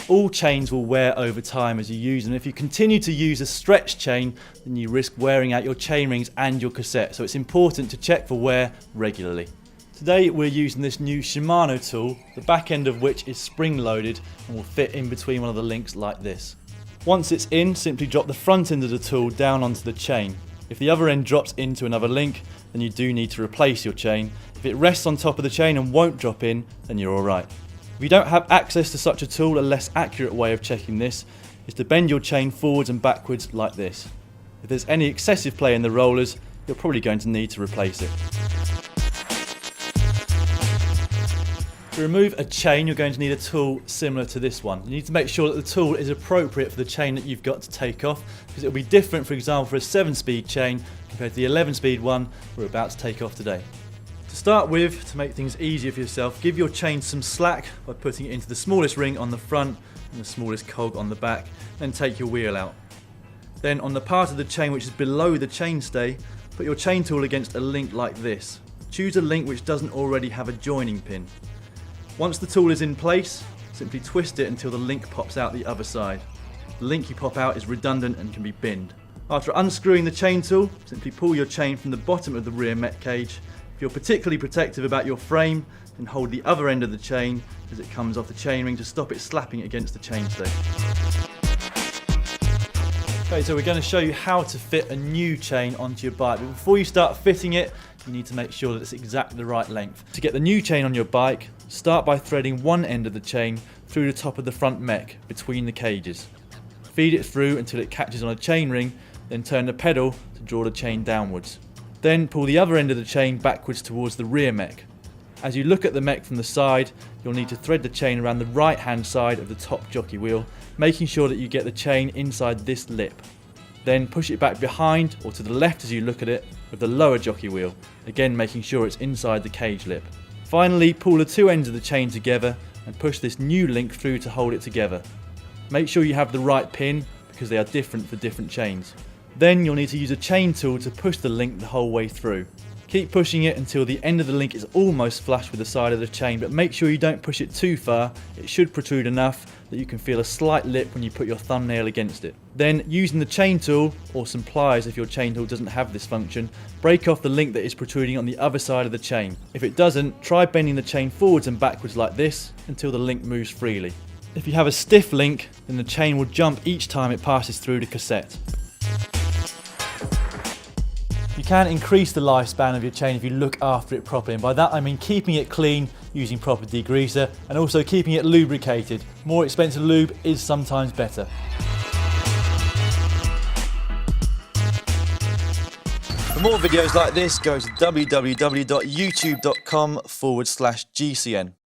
All chains will wear over time as you use them. If you continue to use a stretched chain, then you risk wearing out your chain rings and your cassette, so it's important to check for wear regularly. Today we're using this new Shimano tool, the back end of which is spring loaded and will fit in between one of the links like this. Once it's in, simply drop the front end of the tool down onto the chain. If the other end drops into another link, then you do need to replace your chain. If it rests on top of the chain and won't drop in, then you're alright. If you don't have access to such a tool, a less accurate way of checking this is to bend your chain forwards and backwards like this. If there's any excessive play in the rollers, you're probably going to need to replace it. To remove a chain, you're going to need a tool similar to this one. You need to make sure that the tool is appropriate for the chain that you've got to take off, because it will be different, for example, for a 7-speed chain compared to the 11-speed one we're about to take off today. To start with, to make things easier for yourself, give your chain some slack by putting it into the smallest ring on the front and the smallest cog on the back, then take your wheel out. Then on the part of the chain which is below the chainstay, put your chain tool against a link like this. Choose a link which doesn't already have a joining pin. Once the tool is in place, simply twist it until the link pops out the other side. The link you pop out is redundant and can be binned. After unscrewing the chain tool, simply pull your chain from the bottom of the rear mech cage. If you're particularly protective about your frame, then hold the other end of the chain as it comes off the chainring to stop it slapping against the chainstay. Okay, so we're going to show you how to fit a new chain onto your bike, but before you start fitting it, you need to make sure that it's exactly the right length. To get the new chain on your bike, start by threading one end of the chain through the top of the front mech, between the cages. Feed it through until it catches on a chain ring, then turn the pedal to draw the chain downwards. Then pull the other end of the chain backwards towards the rear mech. As you look at the mech from the side, you'll need to thread the chain around the right hand side of the top jockey wheel, making sure that you get the chain inside this lip. Then push it back behind or to the left as you look at it with the lower jockey wheel, again making sure it's inside the cage lip. Finally, pull the two ends of the chain together and push this new link through to hold it together. Make sure you have the right pin because they are different for different chains. Then you'll need to use a chain tool to push the link the whole way through. Keep pushing it until the end of the link is almost flush with the side of the chain, but make sure you don't push it too far. It should protrude enough that you can feel a slight lip when you put your thumbnail against it. Then, using the chain tool, or some pliers if your chain tool doesn't have this function, break off the link that is protruding on the other side of the chain. If it doesn't, try bending the chain forwards and backwards like this until the link moves freely. If you have a stiff link, then the chain will jump each time it passes through the cassette. You can increase the lifespan of your chain if you look after it properly, and by that I mean keeping it clean using proper degreaser and also keeping it lubricated. More expensive lube is sometimes better. For more videos like this, go to www.youtube.com/GCN.